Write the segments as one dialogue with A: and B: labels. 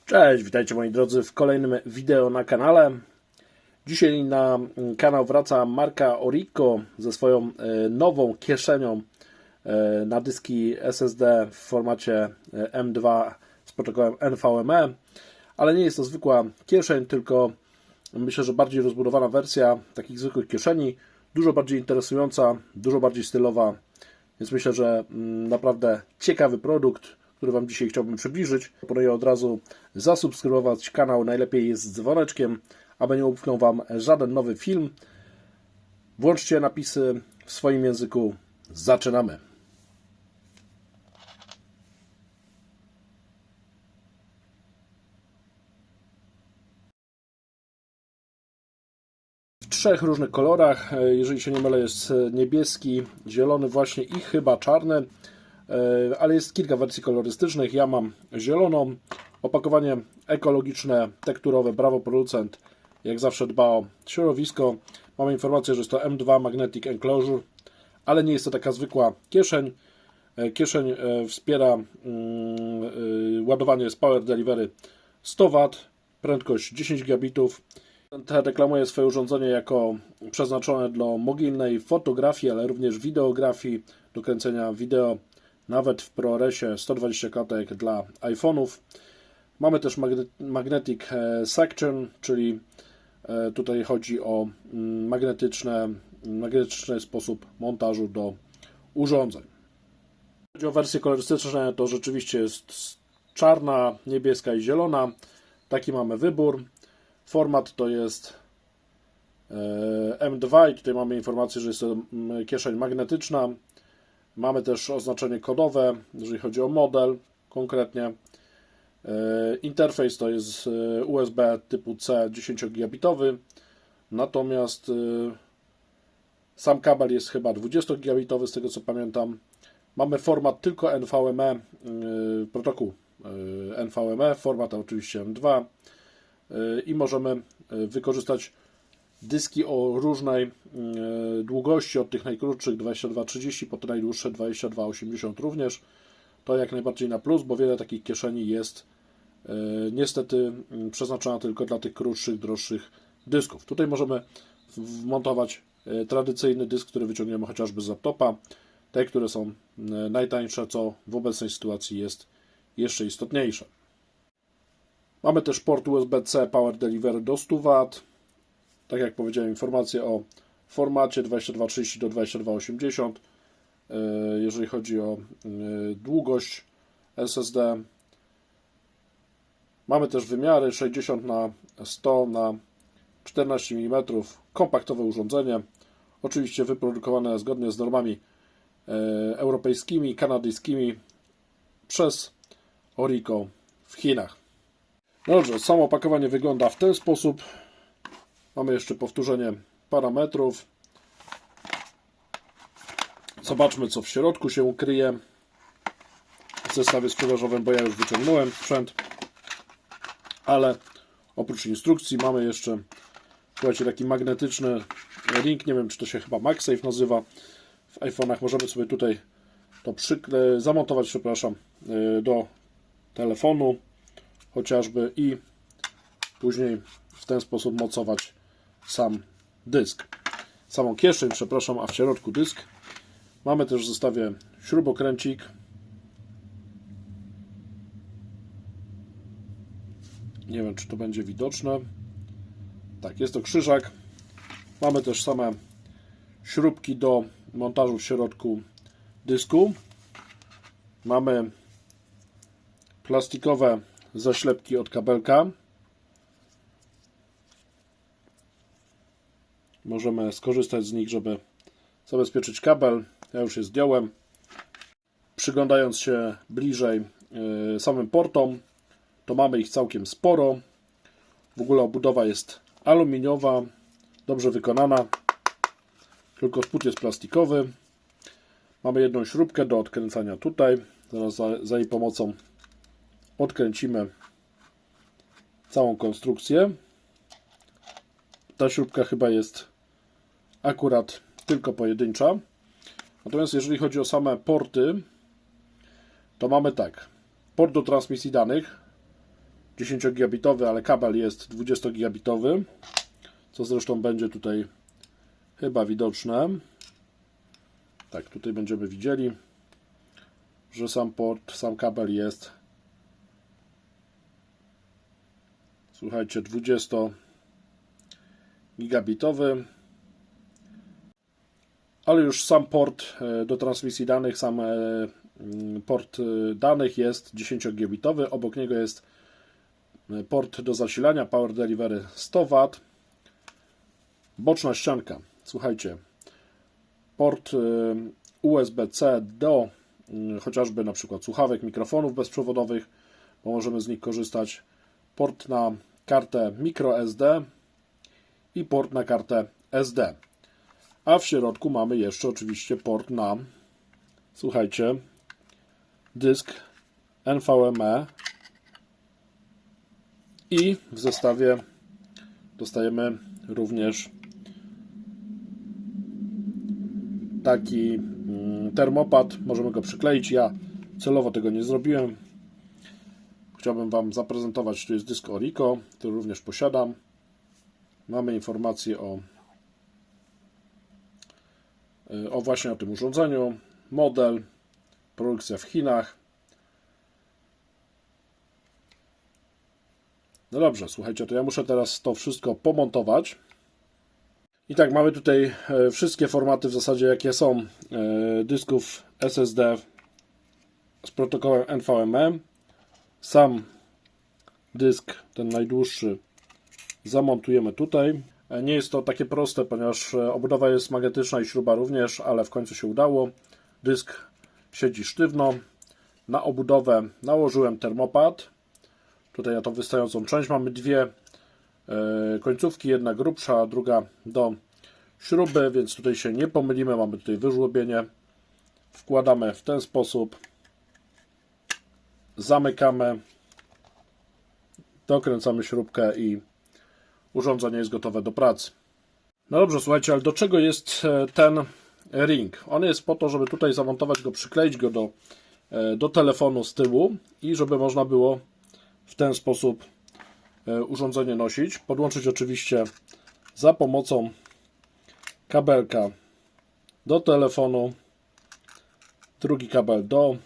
A: Cześć, witajcie moi drodzy w kolejnym wideo na kanale. Dzisiaj na kanał wraca marka Orico ze swoją nową kieszenią na dyski SSD w formacie M2 z protokołem NVMe, ale nie jest to zwykła kieszeń, tylko myślę, że bardziej rozbudowana wersja takich zwykłych kieszeni, dużo bardziej interesująca, dużo bardziej stylowa, więc myślę, że naprawdę ciekawy produkt, który Wam dzisiaj chciałbym przybliżyć. Proponuję od razu zasubskrybować kanał, najlepiej jest z dzwoneczkiem, aby nie umknął Wam żaden nowy film. Włączcie napisy w swoim języku. Zaczynamy! W trzech różnych kolorach, jeżeli się nie mylę, jest niebieski, zielony właśnie i chyba czarny, ale jest kilka wersji kolorystycznych. Ja mam zieloną, opakowanie ekologiczne, tekturowe, brawo producent, jak zawsze dba o środowisko. Mamy informację, że jest to M2 Magnetic Enclosure, ale nie jest to taka zwykła kieszeń. Kieszeń wspiera ładowanie z Power Delivery 100 W, prędkość 10 gigabitów. Reklamuje swoje urządzenie jako przeznaczone do mobilnej fotografii, ale również wideografii, do kręcenia wideo, nawet w ProResie 120 klatek dla iPhone'ów. Mamy też Magnetic Section, czyli tutaj chodzi o magnetyczny sposób montażu do urządzeń. Jeśli chodzi o wersje kolorystyczne, to rzeczywiście jest czarna, niebieska i zielona. Taki mamy wybór. Format to jest M2 i tutaj mamy informację, że jest to kieszeń magnetyczna. Mamy też oznaczenie kodowe, jeżeli chodzi o model konkretnie. Interfejs to jest USB typu C 10 gigabitowy, natomiast sam kabel jest chyba 20 gigabitowy z tego co pamiętam. Mamy format tylko NVMe, protokół NVMe, format oczywiście M2 i możemy wykorzystać dyski o różnej długości, od tych najkrótszych 22-30 po te najdłuższe 22-80 również. To jak najbardziej na plus, bo wiele takich kieszeni jest niestety przeznaczona tylko dla tych krótszych, droższych dysków. Tutaj możemy wmontować tradycyjny dysk, który wyciągniemy chociażby z laptopa. Te, które są najtańsze, co w obecnej sytuacji jest jeszcze istotniejsze. Mamy też port USB-C Power Delivery do 100 W. Tak jak powiedziałem, informacje o formacie 2230 do 2280. Jeżeli chodzi o długość SSD. Mamy też wymiary 60 na 100 na 14 mm. Kompaktowe urządzenie. Oczywiście wyprodukowane zgodnie z normami europejskimi, kanadyjskimi przez Orico w Chinach. Dobrze, samo opakowanie wygląda w ten sposób. Mamy jeszcze powtórzenie parametrów. Zobaczmy, co w środku się ukryje w zestawie sprzedażowym, bo ja już wyciągnąłem sprzęt. Ale oprócz instrukcji mamy jeszcze, słuchajcie, taki magnetyczny ring. Nie wiem, czy to się chyba MagSafe nazywa. W iPhone'ach możemy sobie tutaj to zamontować, przepraszam, do telefonu chociażby i później w ten sposób mocować sam dysk. Samą kieszeń, przepraszam, a w środku dysk. Mamy też w zestawie śrubokręcik. Nie wiem, czy to będzie widoczne. Tak, jest to krzyżak. Mamy też same śrubki do montażu w środku dysku. Mamy plastikowe zaślepki od kabelka. Możemy skorzystać z nich, żeby zabezpieczyć kabel. Ja już je zdjąłem. Przyglądając się bliżej samym portom, to mamy ich całkiem sporo. W ogóle obudowa jest aluminiowa, dobrze wykonana. Tylko spód jest plastikowy. Mamy jedną śrubkę do odkręcania tutaj. Zaraz za jej pomocą odkręcimy całą konstrukcję. Ta śrubka chyba jest akurat tylko pojedyncza. Natomiast jeżeli chodzi o same porty, to mamy tak. Port do transmisji danych 10 gigabitowy, ale kabel jest 20 gigabitowy, co zresztą będzie tutaj chyba widoczne. Tak, tutaj będziemy widzieli, że sam port, sam kabel jest, słuchajcie, 20 gigabitowy, ale już sam port do transmisji danych, sam port danych jest 10 gigabitowy, obok niego jest port do zasilania Power Delivery 100 W, boczna ścianka, słuchajcie, port USB-C do chociażby na przykład słuchawek, mikrofonów bezprzewodowych, bo możemy z nich korzystać, port na kartę microSD i port na kartę SD. A w środku mamy jeszcze oczywiście port na, słuchajcie, dysk NVMe i w zestawie dostajemy również taki termopad. Możemy go przykleić. Ja celowo tego nie zrobiłem. Chciałbym Wam zaprezentować, tu jest dysk Orico, który również posiadam. Mamy informacje właśnie o tym urządzeniu, model, produkcja w Chinach. No dobrze, słuchajcie, to ja muszę teraz to wszystko pomontować. I tak, mamy tutaj wszystkie formaty w zasadzie jakie są dysków SSD z protokołem NVMe. Sam dysk, ten najdłuższy, zamontujemy tutaj. Nie jest to takie proste, ponieważ obudowa jest magnetyczna i śruba również, ale w końcu się udało. Dysk siedzi sztywno. Na obudowę nałożyłem termopad. Tutaj na tą wystającą część mamy dwie końcówki, jedna grubsza, druga do śruby, więc tutaj się nie pomylimy. Mamy tutaj wyżłobienie. Wkładamy w ten sposób. Zamykamy. Dokręcamy śrubkę i urządzenie jest gotowe do pracy. No dobrze, słuchajcie, ale do czego jest ten ring? On jest po to, żeby tutaj zamontować go, przykleić go do telefonu z tyłu i żeby można było w ten sposób urządzenie nosić. Podłączyć oczywiście za pomocą kabelka do telefonu, drugi kabel do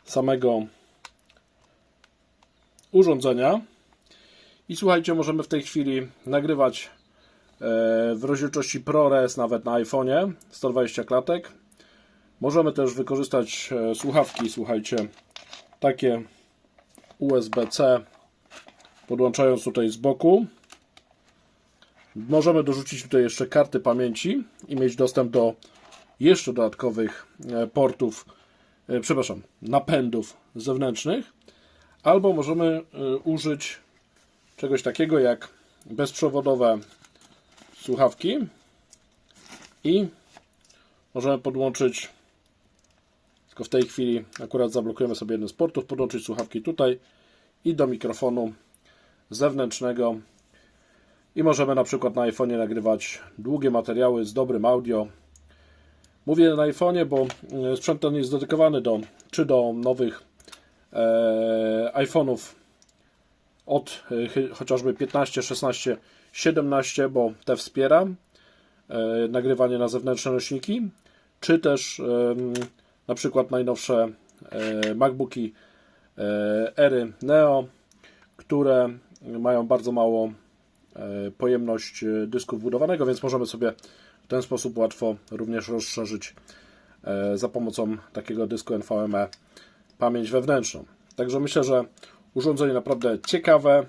A: samego urządzenia. I słuchajcie, możemy w tej chwili nagrywać w rozdzielczości ProRes nawet na iPhone'ie 120 klatek. Możemy też wykorzystać słuchawki, słuchajcie, takie USB-C, podłączając tutaj z boku. Możemy dorzucić tutaj jeszcze karty pamięci i mieć dostęp do jeszcze dodatkowych portów, napędów zewnętrznych. Albo możemy użyć czegoś takiego jak bezprzewodowe słuchawki i możemy podłączyć, tylko w tej chwili akurat zablokujemy sobie jeden z portów, podłączyć słuchawki tutaj i do mikrofonu zewnętrznego i możemy na przykład na iPhone'ie nagrywać długie materiały z dobrym audio. Mówię na iPhone'ie, bo sprzęt ten jest dedykowany do nowych iPhone'ów od chociażby 15, 16, 17, bo te wspiera nagrywanie na zewnętrzne nośniki, czy też na przykład najnowsze MacBooki Ery Neo, które mają bardzo małą pojemność dysku wbudowanego, więc możemy sobie w ten sposób łatwo również rozszerzyć za pomocą takiego dysku NVMe pamięć wewnętrzną. Także myślę, że urządzenie naprawdę ciekawe.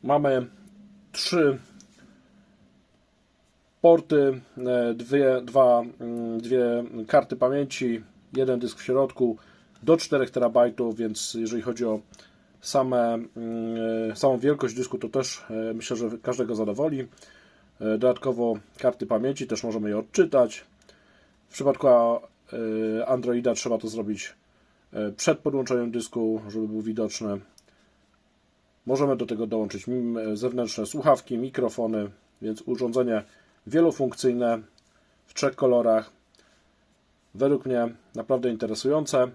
A: Mamy 3 porty, dwie karty pamięci, jeden dysk w środku do 4 TB, więc jeżeli chodzi o samą wielkość dysku, to też myślę, że każdego zadowoli. Dodatkowo karty pamięci, też możemy je odczytać. W przypadku Androida trzeba to zrobić przed podłączeniem dysku, żeby był widoczny. Możemy do tego dołączyć zewnętrzne słuchawki, mikrofony, więc urządzenie wielofunkcyjne w 3 kolorach. Według mnie naprawdę interesujące.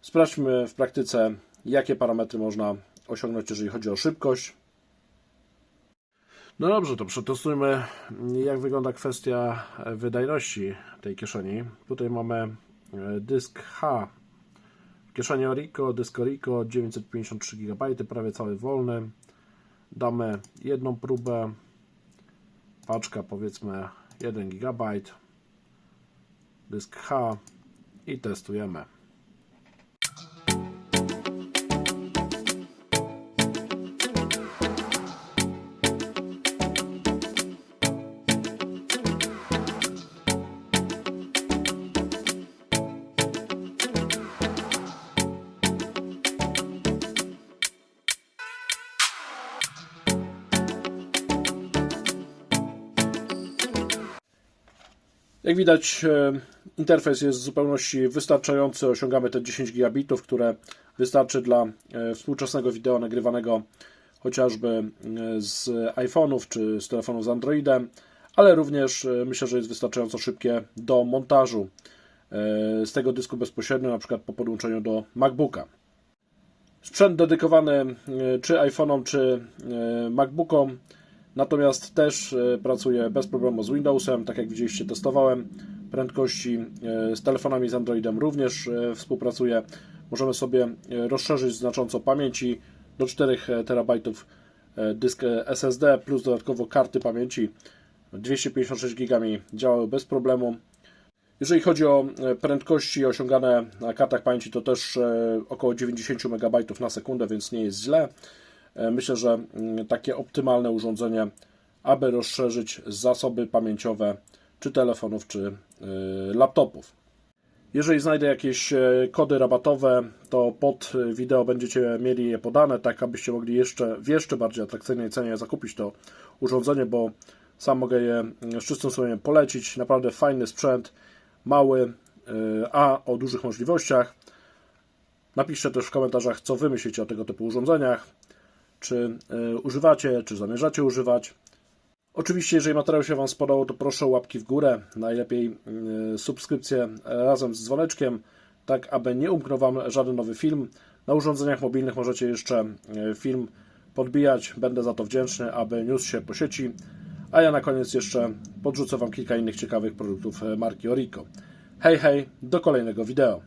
A: Sprawdźmy w praktyce, jakie parametry można osiągnąć, jeżeli chodzi o szybkość. No dobrze, to przetestujmy, jak wygląda kwestia wydajności tej kieszeni. Tutaj mamy dysk H w kieszeni Orico, dysk Orico 953 GB, prawie cały wolny. Damy jedną próbę, paczka powiedzmy 1 GB, dysk H i testujemy. Jak widać, interfejs jest w zupełności wystarczający. Osiągamy te 10 gigabitów, które wystarczy dla współczesnego wideo nagrywanego chociażby z iPhone'ów czy z telefonów z Androidem, ale również myślę, że jest wystarczająco szybkie do montażu z tego dysku bezpośrednio, na przykład po podłączeniu do MacBooka. Sprzęt dedykowany czy iPhone'om, czy MacBookom, natomiast też pracuje bez problemu z Windowsem, tak jak widzieliście, testowałem prędkości. Z telefonami z Androidem również współpracuje. Możemy sobie rozszerzyć znacząco pamięci do 4 TB dysk SSD plus dodatkowo karty pamięci 256 GB działały bez problemu. Jeżeli chodzi o prędkości osiągane na kartach pamięci, to też około 90 MB na sekundę, więc nie jest źle. Myślę, że takie optymalne urządzenie, aby rozszerzyć zasoby pamięciowe czy telefonów, czy laptopów. Jeżeli znajdę jakieś kody rabatowe, to pod wideo będziecie mieli je podane, tak abyście mogli w jeszcze bardziej atrakcyjnej cenie zakupić to urządzenie, bo sam mogę je z czystym sumieniem polecić. Naprawdę fajny sprzęt, mały, a o dużych możliwościach. Napiszcie też w komentarzach, co wy myślicie o tego typu urządzeniach. Czy używacie, czy zamierzacie używać. Oczywiście, jeżeli materiał się Wam spodobał, to proszę o łapki w górę. Najlepiej subskrypcję razem z dzwoneczkiem, tak aby nie umknął Wam żaden nowy film. Na urządzeniach mobilnych możecie jeszcze film podbijać. Będę za to wdzięczny, aby niósł się po sieci. A ja na koniec jeszcze podrzucę Wam kilka innych ciekawych produktów marki Orico. Hej, hej, do kolejnego wideo.